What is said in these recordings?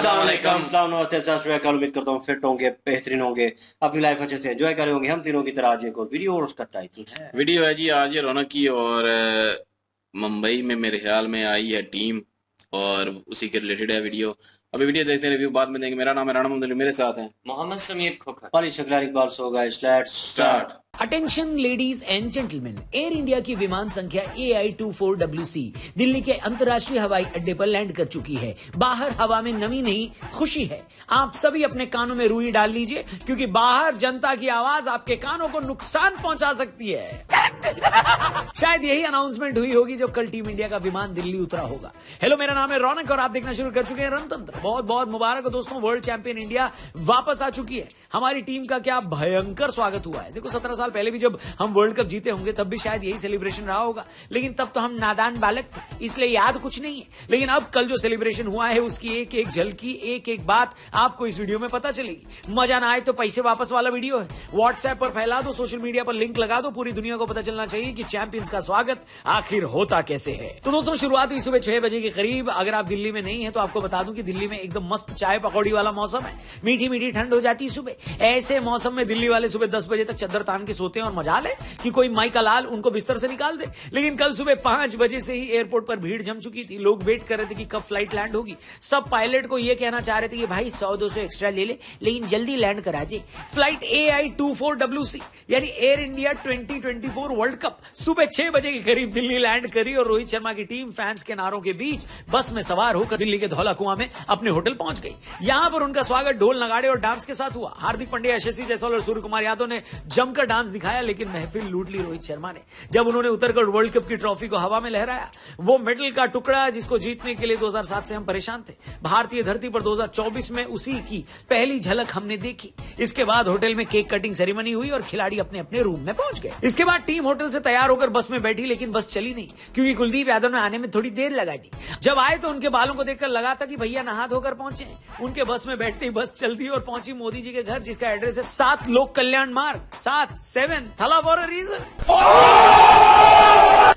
उम्मीद करता हूँ फिट होंगे, बेहतरीन होंगे, अपनी लाइफ अच्छे से एंजॉय करे होंगे। हम तीनों की तरह आज एक और वीडियो और उसका टाइटल है जी आज ये रौनक की और मुंबई में मेरे ख्याल में आई है टीम और उसी के रिलेटेड है वीडियो। अभी वीडियो देखते हैं, रिव्यू बाद में देंगे। मेरा नाम है राणा मोहम्मद, मेरे साथ हैं Mohammad Sameer Khokhar, Pali Shaklar Iqbal. So guys let's start. Attention ladies and gentleman, Air India की विमान संख्या AI-24WC दिल्ली के अंतर्राष्ट्रीय हवाई अड्डे पर लैंड कर चुकी है। बाहर हवा में नमी नहीं, खुशी है। आप सभी अपने कानों में रुई डाल लीजिए, क्योंकि बाहर जनता की आवाज आपके कानों को नुकसान पहुंचा सकती है। शायद यही अनाउंसमेंट हुई होगी जब कल टीम इंडिया का विमान दिल्ली उतरा होगा। हेलो, मेरा नाम है रौनक और आप देखना शुरू कर चुके हैं रणतंत्र। बहुत बहुत मुबारक हो दोस्तों, वर्ल्ड चैंपियन इंडिया वापस आ चुकी है। हमारी टीम का क्या भयंकर स्वागत हुआ है। देखो 17 साल पहले भी जब हम वर्ल्ड कप जीते होंगे तब भी शायद यही सेलिब्रेशन रहा होगा, लेकिन तब तो हम नादान बालक थे, इसलिए याद कुछ नहीं है। लेकिन अब कल जो सेलिब्रेशन हुआ है उसकी एक एक झलकी, एक एक बात आपको इस वीडियो में पता चलेगी। मजा ना आए तो पैसे वापस वाला वीडियो है। व्हाट्सएप पर फैला दो, सोशल मीडिया पर लिंक लगा दो, पूरी दुनिया को पता चलना चाहिए कि चैंपियंस का स्वागत आखिर होता कैसे है। तो दोस्तों शुरुआत हुई सुबह 6 बजे के करीब। अगर आप दिल्ली में नहीं है तो आपको बता दूं कि दिल्ली में एकदम मस्त चाय पकौड़ी वाला मौसम है। मीठी मीठी ठंड हो जाती है सुबह। ऐसे मौसम में दिल्ली वाले सुबह 10 बजे तक चद्दर तान के सोते हैं और मजा ले कि कोई माई का लाल उनको बिस्तर से निकाल दे। लेकिन कल सुबह 5 बजे से ही एयरपोर्ट पर भीड़ जम चुकी थी। लोग वेट कर रहे थे कि कब फ्लाइट लैंड होगी। सब पायलट को यह कहना चाह रहे थे कि भाई 100-200 एक्स्ट्रा ले ले, लेकिन जल्दी लैंड करा दे। फ्लाइट AI-24WC यानी एयर इंडिया 2024 वर्ल्ड कप सुबह 6 बजे के करीब दिल्ली लैंड करी और रोहित शर्मा की टीम फैंस के नारों के बीच बस में सवार होकर दिल्ली के धौला कुआं में अपने होटल पहुंच गई। यहां पर उनका स्वागत ढोल नगाड़े और डांस के साथ हुआ। हार्दिक पांड्या, यशस्वी जायसवाल और सूर्य कुमार यादव ने जमकर डांस दिखाया, लेकिन महफिल लूट ली रोहित शर्मा ने जब उन्होंने उतरकर वर्ल्ड कप की ट्रॉफी को हवा में लहराया। वो मेडल का टुकड़ा जिसको जीतने के लिए 2007 से हम परेशान थे, भारतीय धरती पर 2024 में उसी की पहली झलक हमने देखी। इसके बाद होटल में केक कटिंग सेरेमनी हुई और खिलाड़ी अपने अपने रूम में पहुंच गए। इसके बाद टीम होटल से तैयार होकर बस में बैठी, लेकिन बस चली नहीं क्योंकि कुलदीप यादव ने आने में थोड़ी देर लगा दी। जब आए तो उनके बालों को देखकर लगा था कि भैया नहा धोकर पहुंचे। उनके बस में बैठते ही बस चलती और पहुंची मोदी जी के घर, जिसका एड्रेस है 7 लोक कल्याण मार्ग 7 थला फॉर अ रीजन।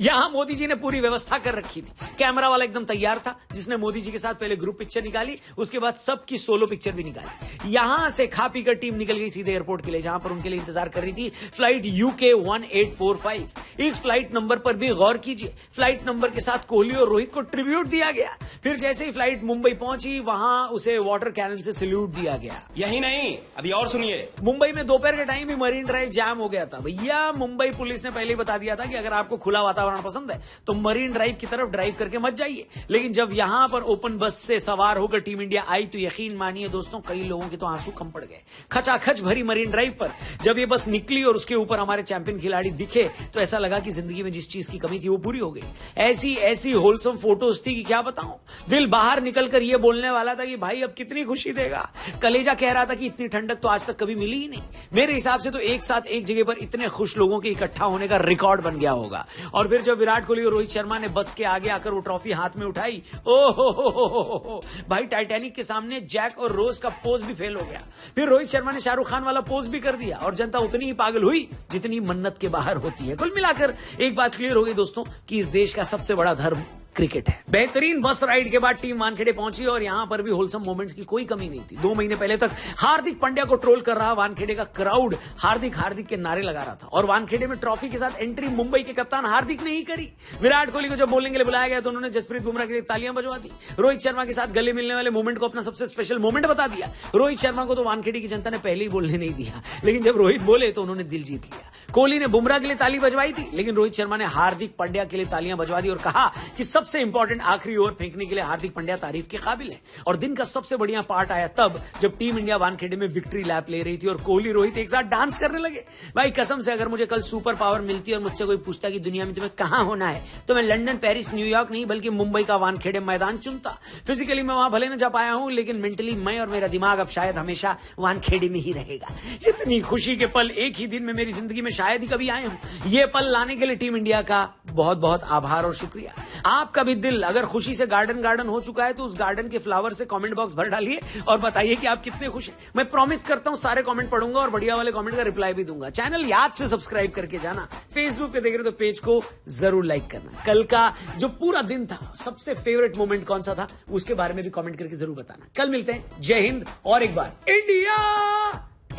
यहां मोदी जी ने पूरी व्यवस्था कर रखी थी। कैमरा वाला एकदम तैयार था, जिसने मोदी जी के साथ पहले ग्रुप पिक्चर निकाली, उसके बाद सबकी सोलो पिक्चर भी निकाली। यहां से खा पीकर टीम निकल गई सीधे एयरपोर्ट के लिए, जहां पर उनके लिए इंतजार कर रही थी फ्लाइट UK 1845। इस फ्लाइट नंबर पर भी गौर कीजिए। फ्लाइट नंबर के साथ कोहली और रोहित को ट्रिब्यूट दिया गया। फिर जैसे ही फ्लाइट मुंबई पहुंची, वहां उसे वाटर कैनन से सैल्यूट दिया गया। यही नहीं, अभी और सुनिए। मुंबई में दोपहर के टाइम ही मरीन ड्राइव जाम हो गया था। भैया मुंबई पुलिस ने पहले ही बता दिया था कि अगर आपको खुला वातावरण पसंद है तो मरीन ड्राइव की तरफ ड्राइव करके मत जाइए। लेकिन जब यहां पर ओपन बस से सवार होकर टीम इंडिया आई तो यकीन मानिए दोस्तों, कई लोगों के तो आंसू कम पड़ गए। खचाखच भरी मरीन ड्राइव पर जब ये बस निकली और उसके ऊपर हमारे चैंपियन खिलाड़ी दिखे तो ऐसा लगा कि जिंदगी में जिस चीज की कमी थी वो पूरी हो गई। ऐसी ऐसी होलसम फोटोज थी कि क्या बताऊं। दिल बाहर निकलकर ये बोलने वाला था कि भाई अब कितनी खुशी देगा। कलेजा कह रहा था कि इतनी ठंडक तो आज तक कभी मिली ही नहीं। मेरे हिसाब से तो एक साथ एक जगह पर इतने खुश लोगों के इकट्ठा होने का रिकॉर्ड बन गया होगा। और फिर जब विराट कोहली और रोहित शर्मा ने बस के आगे आकर वो ट्रॉफी हाथ में उठाई, ओ भाई टाइटैनिक के सामने जैक और रोज का पोज भी फेल हो गया। फिर रोहित शर्मा ने शाहरुख खान वाला पोज भी कर दिया और जनता उतनी ही पागल हुई जितनी मन्नत के बाहर होती है। कुल मिलाकर एक बात क्लियर हो गई दोस्तों कि इस देश का सबसे बड़ा धर्म क्रिकेट है। बेहतरीन बस राइड के बाद टीम वानखेड़े पहुंची और यहां पर भी होलसम मोमेंट्स की कोई कमी नहीं थी। 2 महीने पहले तक हार्दिक पांड्या को ट्रोल कर रहा वानखेड़े का क्राउड हार्दिक हार्दिक के नारे लगा रहा था और वानखेड़े में ट्रॉफी के साथ एंट्री मुंबई के कप्तान हार्दिक ने ही करी। विराट कोहली को जब बोलने के लिए बुलाया गया तो उन्होंने जसप्रीत बुमराह के लिए तालियां बजवा दी। रोहित शर्मा के साथ गले मिलने वाले मोमेंट को अपना सबसे स्पेशल मोमेंट बता दिया। रोहित शर्मा को तो वानखेड़े की जनता ने पहले ही बोलने नहीं दिया, लेकिन जब रोहित बोले तो उन्होंने दिल जीत लिया। कोहली ने बुमराह के लिए ताली बजवाई थी, लेकिन रोहित शर्मा ने हार्दिक पांड्या के लिए तालियां बजवा दी और कहा कि सबसे इंपॉर्टेंट आखिरी ओवर फेंकने के लिए हार्दिक पांड्या तारीफ के काबिल है। और दिन का सबसे बढ़िया पार्ट आया तब जब टीम इंडिया वानखेड़े में विक्ट्री लैप ले रही थी और कोहली रोहित एक साथ डांस करने लगे। भाई कसम से अगर मुझे कल सुपर पावर मिलती और मुझसे कोई पूछता कि दुनिया में तुम्हें कहां होना है तो मैं लंदन, पेरिस, न्यूयॉर्क नहीं बल्कि मुंबई का वानखेड़े मैदान चुनता। फिजिकली मैं वहां भले न जा पाया हूं, लेकिन मेंटली मैं और मेरा दिमाग अब शायद हमेशा वानखेड़े में ही रहेगा। इतनी खुशी के पल एक ही दिन में मेरी जिंदगी में शायद ही कभी आए हूं। ये पल लाने के लिए टीम इंडिया का बहुत बहुत आभार और शुक्रिया। आपका आपका भी दिल अगर खुशी से गार्डन गार्डन हो चुका है तो उस गार्डन के फ्लावर से कमेंट बॉक्स भर डालिए और बताइए कि आप कितने खुश हैं। मैं प्रॉमिस करता हूं सारे कमेंट पढ़ूंगा और बढ़िया वाले कमेंट का रिप्लाई भी दूंगा। चैनल याद से सब्सक्राइब करके जाना। फेसबुक पे देख रहे हो तो पेज को जरूर लाइक करना। कल का जो पूरा दिन था सबसे फेवरेट मोमेंट कौन सा था उसके बारे में भी कमेंट करके जरूर बताना। कल मिलते हैं। जय हिंद और एक बार इंडिया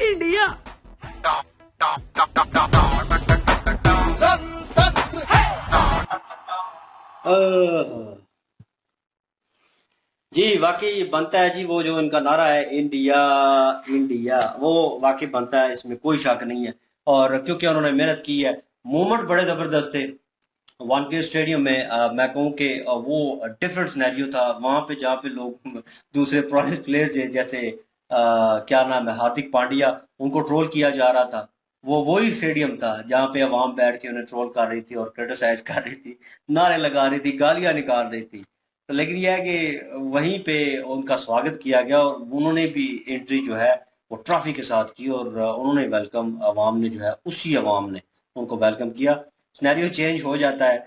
इंडिया। जी वाकई बनता है जी, वो जो इनका नारा है इंडिया इंडिया, वो वाकई बनता है, इसमें कोई शक नहीं है। और क्योंकि उन्होंने मेहनत की है, मोमेंट बड़े जबरदस्त थे वानखेड़े स्टेडियम में। मैं कहूँ कि वो डिफरेंट सिनेरियो था वहां पे, जहाँ पे लोग दूसरे पुराने प्लेयर जैसे क्या नाम है हार्दिक पांड्या, उनको ट्रोल किया जा रहा था। वो वही स्टेडियम था जहाँ पे अवाम बैठ के उन्हें ट्रोल कर रही थी और क्रिटिसाइज कर रही थी, नारे लगा रही थी, गालियां निकाल रही थी। तो लेकिन यह है कि वहीं पे उनका स्वागत किया गया और उन्होंने भी एंट्री जो है वो ट्रॉफी के साथ की और उन्होंने वेलकम, अवाम ने जो है उसी अवाम ने उनको वेलकम किया। सिनेरियो चेंज हो जाता है।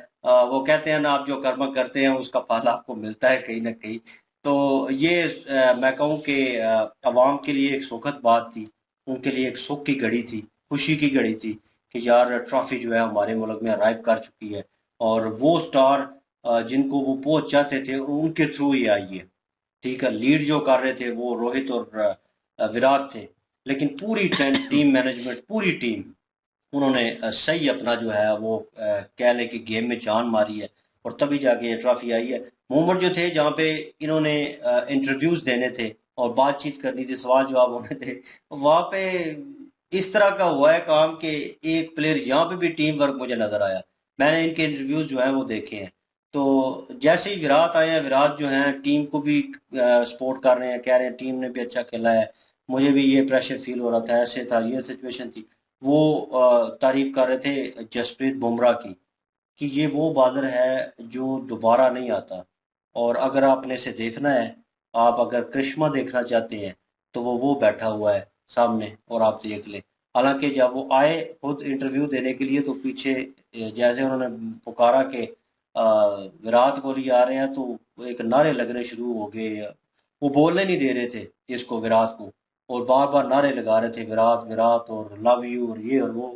वो कहते हैं ना, आप जो कर्म करते हैं उसका फल आपको मिलता है कहीं ना कहीं। तो ये मैं कहूँ कि अवाम के लिए एक सुखद बात थी, उनके लिए एक सुख की घड़ी थी, खुशी की घड़ी थी कि यार ट्रॉफी जो है हमारे मुल्क में अराइव कर चुकी है। और वो स्टार जिनको वो पहुंच चाहते थे उनके थ्रू ही आई है। ठीक है, लीड जो कर रहे थे वो रोहित और विराट थे, लेकिन पूरी टीम मैनेजमेंट, पूरी टीम, उन्होंने सही अपना जो है वो कह लें कि गेम में जान मारी है और तभी जाके ये ट्रॉफी आई है। मोमेंट जो थे जहाँ पे इन्होंने इंटरव्यूज देने थे और बातचीत करनी थी, सवाल जवाब होने थे, वहाँ पे इस तरह का हुआ है काम कि एक प्लेयर यहाँ पे भी टीम वर्क मुझे नजर आया। मैंने इनके इंटरव्यूज जो है वो देखे हैं। तो जैसे ही विराट आए हैं, विराट जो हैं टीम को भी सपोर्ट कर रहे हैं, कह रहे हैं टीम ने भी अच्छा खेला है, मुझे भी ये प्रेशर फील हो रहा था, ऐसे था, ये सिचुएशन थी। वो तारीफ कर रहे थे जसप्रीत बुमराह की कि ये वो बॉलर है जो दोबारा नहीं आता। और अगर आपने इसे देखना है, आप अगर करिश्मा देखना चाहते हैं तो वो बैठा हुआ है सामने और आप देख लें। हालांकि जब वो आए खुद इंटरव्यू देने के लिए तो पीछे जैसे उन्होंने पुकारा कि विराट कोहली आ रहे हैं तो एक नारे लगने शुरू हो गए। वो बोलने नहीं दे रहे थे इसको, विराट को, और बार बार नारे लगा रहे थे विराट विराट और लव यू और ये और वो।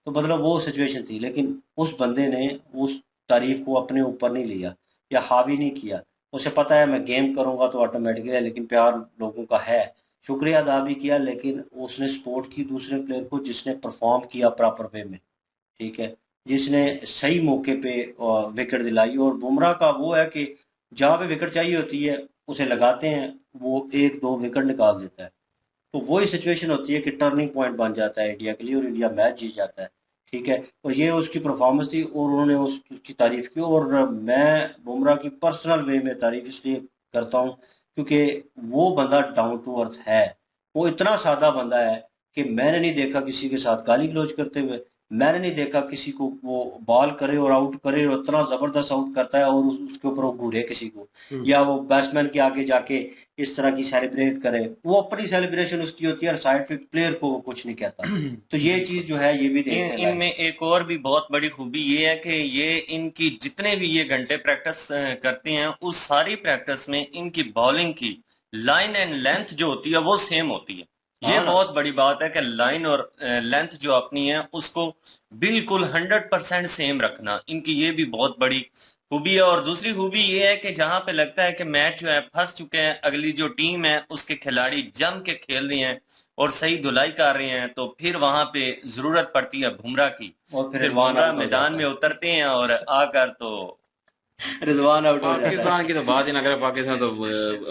तो मतलब वो सिचुएशन थी, लेकिन उस बंदे ने उस तारीफ को अपने ऊपर नहीं लिया या हावी नहीं किया। उसे पता है मैं गेम करूंगा तो ऑटोमेटिकली है, लेकिन प्यार लोगों का है, शुक्रिया अदा भी किया, लेकिन उसने सपोर्ट की दूसरे प्लेयर को जिसने परफॉर्म किया प्रॉपर वे में। ठीक है, जिसने सही मौके पे विकेट दिलाई। और बुमराह का वो है कि जहाँ पे विकेट चाहिए होती है उसे लगाते हैं, वो एक दो विकेट निकाल देता है। तो वही सिचुएशन होती है कि टर्निंग पॉइंट बन जाता है इंडिया के लिए और इंडिया मैच जीत जाता है। ठीक है, और ये उसकी परफॉर्मेंस थी और उन्होंने उसकी तारीफ की। और मैं बुमराह की पर्सनल वे में तारीफ इसलिए करता हूँ क्योंकि वो बंदा डाउन टू अर्थ है। वो इतना सादा बंदा है कि मैंने नहीं देखा किसी के साथ गाली गलौज करते हुए, मैंने नहीं देखा किसी को वो बॉल करे और आउट करे और इतना जबरदस्त आउट करता है और उसके ऊपर वो घूरे किसी को, या वो बैट्समैन के आगे जाके इस तरह की सेलिब्रेट करे। वो अपनी सेलिब्रेशन उसकी होती है और साइड पे प्लेयर को वो कुछ नहीं कहता। तो ये चीज जो है ये भी देखने लायक है। इनमें एक और भी बहुत बड़ी खूबी ये है कि ये इनकी जितने भी ये घंटे प्रैक्टिस करते हैं उस सारी प्रैक्टिस में इनकी बॉलिंग की लाइन एंड लेंथ जो होती है वो सेम होती है। ये हाँ ना। बहुत बड़ी बात है कि लाइन और लेंथ जो अपनी है उसको बिल्कुल 100% सेम रखना, इनकी ये भी बहुत बड़ी खूबी है। और दूसरी खूबी ये है कि जहां पे लगता है कि मैच जो है फंस चुके हैं, अगली जो टीम है उसके खिलाड़ी जम के खेल रहे हैं और सही धुलाई कर रहे हैं, तो फिर वहां पे जरूरत पड़ती है बुमराह की। और फिर फिर रिजवान बुमराह आउट हो मैदान जाता में उतरते हैं और आकर तो है, रिजवान आउट हो जाता है। पाकिस्तान की तो बात ही ना करें। पाकिस्तान तो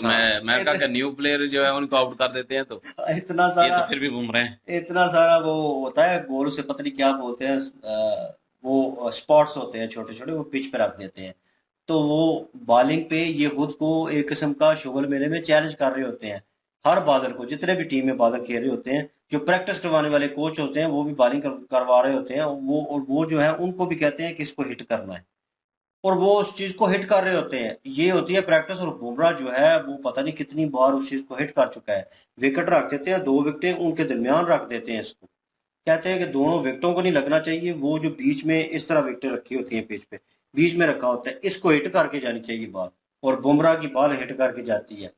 मैं अमेरिका के न्यू प्लेयर जो है उनको आउट कर देते हैं, तो इतना ये सारा तो फिर भी बुमराह हैं। इतना सारा वो होता है गोल, से पता नहीं क्या बोलते हैं, वो स्पॉट्स होते हैं छोटे छोटे, वो पिच पे रख देते हैं। तो वो बॉलिंग पे ये खुद को एक किस्म का शुगल मेले में चैलेंज कर रहे होते हैं। हर बॉलर को, जितने भी टीम में बॉलर खेल रहे होते हैं, जो प्रैक्टिस करवाने वाले कोच होते हैं वो भी बॉलिंग करवा रहे होते हैं। वो जो है उनको भी कहते हैं कि इसको हिट करना है और वो उस चीज को हिट कर रहे होते हैं। ये होती है प्रैक्टिस। और बुमराह जो है वो पता नहीं कितनी बार उस चीज को हिट कर चुका है। विकेट रख देते हैं, दो विकेटें उनके दरमियान रख देते हैं इसको, कहते हैं कि दोनों विकेटों को नहीं लगना चाहिए, वो जो बीच में इस तरह विकेटें रखी होती हैं पिच पे, बीच में रखा होता है, इसको हिट करके जानी चाहिए बॉल, और बुमराह की बॉल हिट करके जाती है।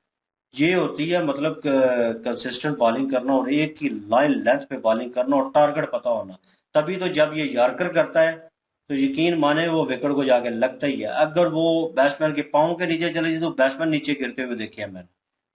ये होती है मतलब कंसिस्टेंट बॉलिंग करना और एक ही लाइन लेंथ पे बॉलिंग करना और टारगेट पता होना। तभी तो जब ये यॉर्कर करता है तो यकीन माने वो विकेट को जाके लगता ही है। अगर वो बैट्समैन के पाँव के नीचे चले जाए तो बैट्समैन नीचे गिरते हुए देखे हैं मैंने,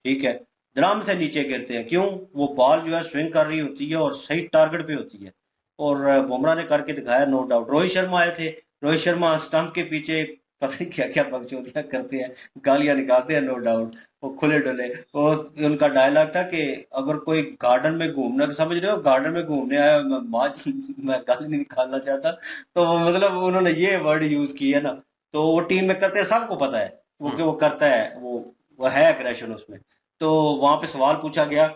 ठीक है, धड़ाम से नीचे गिरते हैं। क्यों? वो बॉल जो है स्विंग कर रही होती है और सही टारगेट पे होती है। और बुमराह ने करके दिखाया, नो डाउट। रोहित शर्मा आए थे, रोहित शर्मा स्टंप के पीछे पता नहीं क्या क्या बकचोदियां करते हैं, गालियां निकालते हैं, नो डाउट। वो खुले डुले, वो उनका डायलॉग था कि अगर कोई गार्डन में घूमने, समझ रहे हो, गार्डन में घूमने आया, मैं गाली नहीं निकालना चाहता, तो वो मतलब उन्होंने ये वर्ड यूज किया ना, तो वो टीम में करते हैं, सबको पता है वो कि वो करता है, वो है एग्रेशन उसमें। तो वहां पे सवाल पूछा गया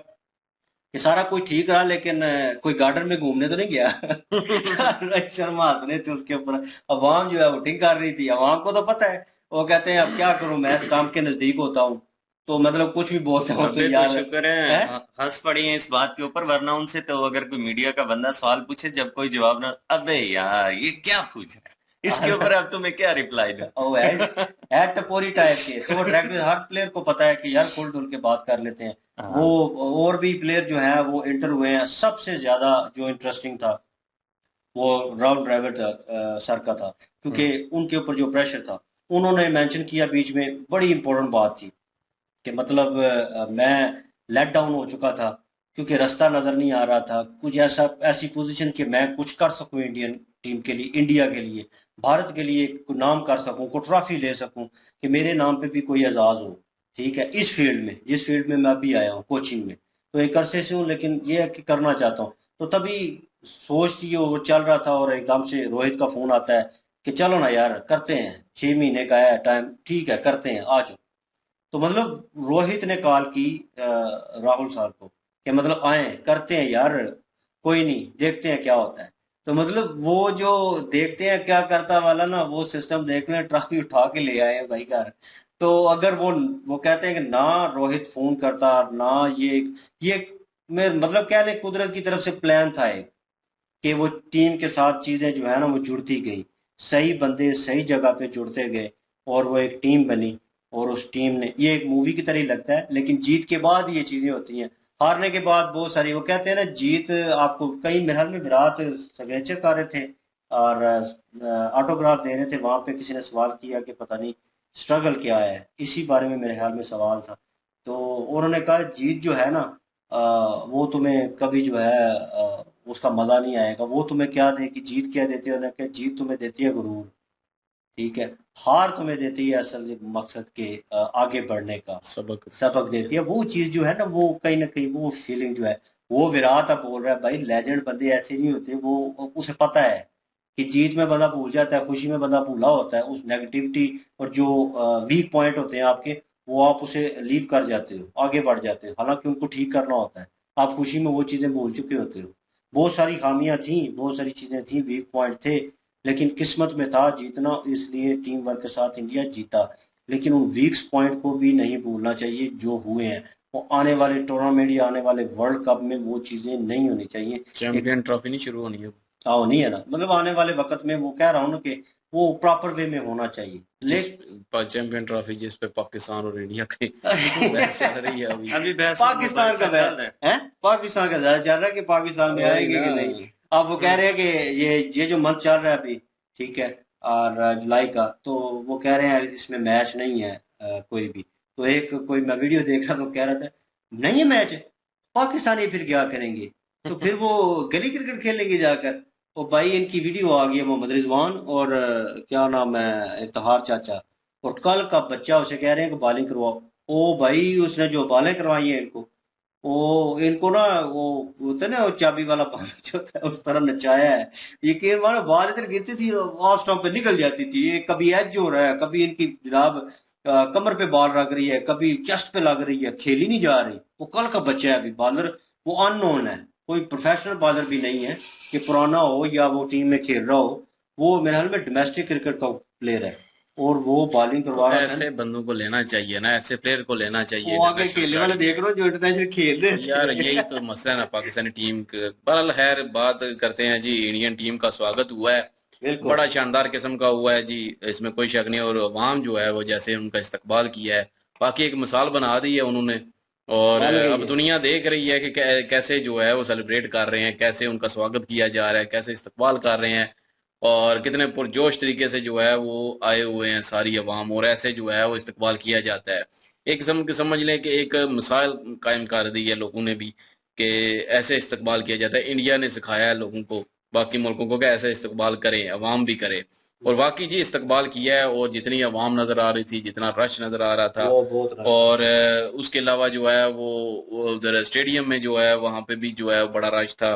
कि सारा कुछ ठीक रहा लेकिन कोई गार्डन में घूमने तो नहीं गया? रोहित शर्मा हंस रहे थे उसके ऊपर। अवाम जो है वोटिंग कर रही थी, अवाम को तो पता है, वो कहते हैं अब क्या करूं, मैं स्टाम्प के नजदीक होता हूँ तो मतलब कुछ भी बोलता हूँ तो अबे तो यार शुक्र है। है हंस पड़ी है इस बात के ऊपर, वरना उनसे तो अगर कोई मीडिया का बंदा सवाल पूछे जब कोई जवाब ना, अबे यार ये क्या पूछ रहा है, इसके ऊपर अब तुम्हें क्या रिप्लाई दूं। ओ है टपोरी टाइप के, तो वो डायरेक्टर हर प्लेयर को पता है कि यार खुल डुल के बात कर लेते हैं। हाँ। वो और भी प्लेयर जो है वो इंटर हुए हैं, सबसे ज्यादा जो इंटरेस्टिंग था वो राहुल ड्राइवर सर का था, क्योंकि उनके ऊपर जो प्रेशर था, उन्होंने मेंशन किया बीच में, बड़ी इंपॉर्टेंट बात थी कि मतलब मैं लेट डाउन हो चुका था क्योंकि रास्ता नजर नहीं आ रहा था, कुछ ऐसा ऐसी पोजीशन कि मैं कुछ कर सकूं इंडियन टीम के लिए, इंडिया के लिए, भारत के लिए कोई नाम कर सकूं, कोई ट्रॉफी ले सकूं, कि मेरे नाम पे भी कोई एजाज हो, ठीक है, इस फील्ड में, जिस फील्ड में मैं अभी आया हूँ कोचिंग में। तो एक अरसे से हूँ लेकिन ये है कि करना चाहता हूँ। तो तभी सोच थी, वो चल रहा था और एकदम से रोहित का फोन आता है कि चलो ना यार करते हैं, 6 महीने का है टाइम, ठीक है करते हैं, आ जाओ। तो मतलब रोहित ने कॉल की राहुल साहब को कि मतलब आए करते हैं यार, कोई नहीं, देखते हैं क्या होता है। तो मतलब वो जो देखते हैं क्या करता वाला ना, वो सिस्टम देख लें, ट्रॉफी उठा के ले आए भाई घर। तो अगर वो कहते हैं कि ना रोहित फोन करता ना, ये मैं मतलब क्या लें, कुदरत की तरफ से प्लान था एक, कि वो टीम के साथ चीजें जो है ना वो जुड़ती गई, सही बंदे सही जगह पे जुड़ते गए और वो एक टीम बनी। और उस टीम ने, ये एक मूवी की तरह ही लगता है लेकिन जीत के बाद ये चीजें होती हैं, हारने के बाद बहुत सारी, वो कहते हैं ना जीत आपको, कई मेरे ख्याल में विराट सिग्नेचर कर रहे थे और ऑटोग्राफ दे रहे थे, वहां पे किसी ने सवाल किया कि पता नहीं स्ट्रगल क्या है, इसी बारे में मेरे ख्याल में सवाल था। तो उन्होंने कहा जीत जो है ना वो तुम्हें कभी जो है उसका मजा नहीं आएगा, वो तुम्हें क्या दे कि जीत क्या देती है, उन्होंने कहा जीत तुम्हें देती है गुरूर, ठीक है, हार तुम्हें देती है असल मकसद के आगे बढ़ने का सबक देती है। वो चीज जो है ना वो कहीं ना कहीं वो फीलिंग जो है, वो विराट अब बोल रहा है भाई, लेजेंड बंदे ऐसे नहीं होते, वो उसे पता है कि जीत में बंदा भूल जाता है, खुशी में बंदा भूला होता है, उस नेगेटिविटी और जो वीक पॉइंट होते हैं आपके, वो आप उसे लीव कर जाते हो, आगे बढ़ जाते हो, हालांकि उनको ठीक करना होता है, आप खुशी में वो चीजें भूल चुके होते हो। बहुत सारी खामियां थी, बहुत सारी चीजें थी, वीक पॉइंट थे, लेकिन किस्मत में था जीतना, इसलिए टीम वर्क के साथ इंडिया जीता। लेकिन उन वीक्स पॉइंट को भी नहीं भूलना चाहिए जो हुए हैं, वो आने वाले टूर्नामेंट या आने वाले वर्ल्ड कप में वो चीजें नहीं होनी चाहिए। चैंपियन ट्रॉफी नहीं शुरू होनी है, आओ नहीं है ना, मतलब आने वाले वक्त में वो कह रहा हूँ ना कि वो प्रॉपर वे में होना चाहिए। चैंपियन ट्रॉफी जिस पे पाकिस्तान और इंडिया की बहस चल रही है अभी अभी बहस पाकिस्तान का चल रहा है। है, पाकिस्तान का ज्यादा चल रहा है कि पाकिस्तान में आएंगे कि नहीं। अब वो कह रहे हैं कि ये जो मंथ चल रहा है अभी, ठीक है, और जुलाई का, तो वो कह रहे हैं इसमें मैच नहीं है कोई भी। तो एक कोई मैं वीडियो देख रहा तो कह रहा था नहीं है मैच, पाकिस्तानी फिर क्या करेंगे, तो फिर वो गली क्रिकेट खेलेंगे जाकर। तो भाई इनकी वीडियो आ गई है, मोहम्मद रिजवान और क्या नाम है, इफ्तिखार चाचा, और कल का बच्चा उसे कह रहे हैं कि बॉलिंग करवाओ। ओ भाई उसने जो बॉलें करवाई है इनको, वो इनको ना वो होता है ना वो चाबी वाला पानी जो होता है, उस तरह नचाया है। यकीन मानो बॉल इधर गिरती थी ऑफ स्टंप पे निकल जाती थी, ये कभी एज हो रहा है, कभी इनकी जनाब कमर पे बॉल लग रही है, कभी चेस्ट पे लग रही है, खेली नहीं जा रही। वो कल का बच्चा है अभी बॉलर, वो अननोन है, कोई प्रोफेशनल बॉलर भी नहीं है कि पुराना हो या वो टीम में खेल रहा हो, वो मेरे ख्याल में डोमेस्टिक क्रिकेट का प्लेयर है और वो बॉलिंग करवा रहा है। ऐसे बंदों को लेना चाहिए ना, ऐसे प्लेयर को लेना चाहिए वो आगे खेलने वाले देख रहे हो जो इंटरनेशनल खेल रहे थे यार, यही तो मसला है ना पाकिस्तानी टीम का। बहरहाल खैर बात करते हैं जी, इंडियन टीम का स्वागत हुआ है बिल्कुल बड़ा शानदार किस्म का हुआ है जी, इसमें कोई शक नहीं। और अवाम जो है वो जैसे उनका इस्तकबाल किया है, बाकी एक मिसाल बना दी है उन्होंने। और बन गई अब है। दुनिया देख रही है कि कैसे जो है वो सेलिब्रेट कर रहे हैं, कैसे उनका स्वागत किया जा रहा है, कैसे इस्तकबाल कर रहे हैं, और कितने पुरजोश तरीके से जो है वो आए हुए हैं सारी अवाम, और ऐसे जो है वो इस्तकबाल किया जाता है। एक किस्म के समझ लें कि एक मिसाल कायम कर दी है लोगों ने भी कि ऐसे इस्तकबाल किया जाता है। इंडिया ने सिखाया है लोगों को, बाकी मुल्कों को, कि ऐसे इस्तकबाल करें, अवाम भी करे। और वाकई जी इस्तकबाल किया है, और जितनी अवाम नजर आ रही थी, जितना रश नजर आ रहा था, वो बहुत रश था। और उसके अलावा जो है वो उधर स्टेडियम में जो है वहाँ पे भी जो है बड़ा रश था,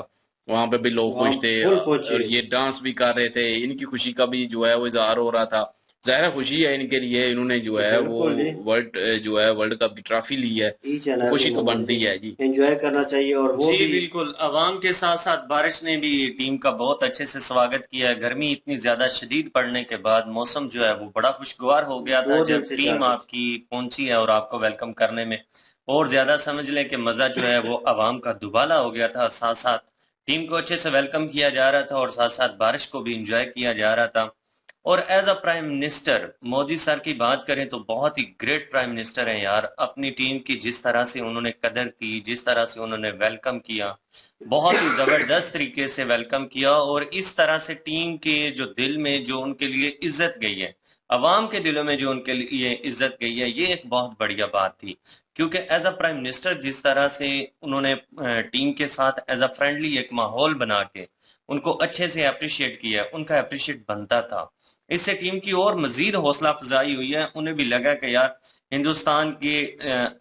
वहाँ पे भी लोग वहाँ खुश थे, फुल और पहुंची। ये डांस भी कर रहे थे, इनकी खुशी का भी जो है वो इजहार हो रहा था। ज़ाहिर है खुशी है इनके लिए, इन्होंने जो है वो बिल्कुल जी, वर्ल्ड कप की ट्रॉफी ली है, ईच एंड तो एवरी खुशी तो मोमेंट बनती है जी। एंजॉय करना चाहिए। और वो जी भी बिल्कुल, अवाम के साथ साथ बारिश ने भी टीम का बहुत अच्छे से स्वागत किया है। गर्मी इतनी ज्यादा शदीद पड़ने के बाद मौसम जो है वो बड़ा खुशगवार हो गया था 2 दिन जब से टीम 4 दिन से। आपकी पहुंची है, और आपको वेलकम करने में और ज्यादा समझ लें कि मजा जो है वो अवाम का दुबाला हो गया था। साथ साथ टीम को अच्छे से वेलकम किया जा रहा था, और साथ साथ बारिश को भी इंजॉय किया जा रहा था। और as a prime minister Modi sir की बात करें तो बहुत ही ग्रेट प्राइम मिनिस्टर हैं यार। अपनी टीम की जिस तरह से उन्होंने कदर की, जिस तरह से उन्होंने वेलकम किया, बहुत ही जबरदस्त तरीके से वेलकम किया। और इस तरह से टीम के जो दिल में जो उनके लिए इज्जत गई है, अवाम के दिलों में जो उनके लिए इज्जत गई है, ये एक बहुत बढ़िया बात थी। क्योंकि एज अ प्राइम मिनिस्टर जिस तरह से उन्होंने टीम के साथ एज अ फ्रेंडली एक माहौल बना के उनको अच्छे से अप्रिशिएट किया, उनका अप्रिशिएट बनता था। इससे टीम की और मजीद हौसला अफजाई हुई है। उन्हें भी लगा कि यार हिंदुस्तान के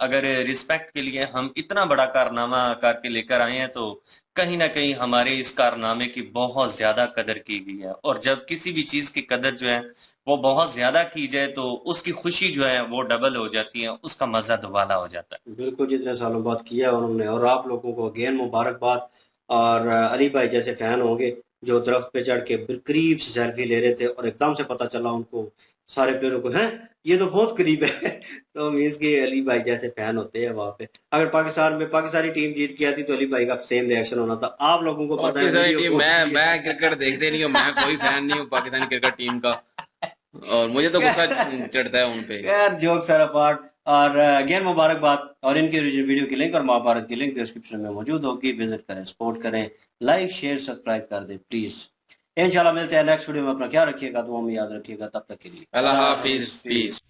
अगर रिस्पेक्ट के लिए हम इतना बड़ा कारनामा करके लेकर आए हैं, तो कहीं ना कहीं हमारे इस कारनामे की बहुत ज्यादा कदर की गई है। और जब किसी भी चीज की कदर जो है वो बहुत ज्यादा की जाए तो उसकी खुशी जो है वो डबल हो जाती है, उसका मजा दुबाला हो जाता है। बिल्कुल जितने सालों बाद किया है उन्होंने, और आप लोगों को अगेन मुबारकबाद। और अली भाई जैसे फैन होंगे जो दरख्त पे चढ़ के करीब से सेल्फी ले रहे थे, और एकदम से पता चला उनको सारे प्लेयरों को, हैं ये तो बहुत करीब है। तो मीन्स के अली भाई जैसे फैन होते हैं वहां पे। अगर पाकिस्तान में पाकिस्तानी टीम जीत के आती तो अली भाई का सेम रिएक्शन होना था। आप लोगों को पता है पाकिस्तानी वीडियो टीम, पोस्ट मैं किया। क्रिकेट देखते नहीं हूँ, मैं कोई फैन नहीं हूँ पाकिस्तानी क्रिकेट टीम का, और मुझे तो गुस्सा चढ़ता है उन पे। खैर जोक सर अपार्ट, और अगेन मुबारकबाद। और इनके वीडियो की लिंक और महाभारत की लिंक डिस्क्रिप्शन में मौजूद होगी, विजिट करें, सपोर्ट करें, लाइक शेयर सब्सक्राइब कर दें प्लीज। इंशाल्लाह मिलते हैं नेक्स्ट वीडियो में। अपना ख्याल रखिएगा, दुआ में याद रखिएगा। तब तक के लिए अल्लाह अल्लाह हाफिज, हाफिज। पीस।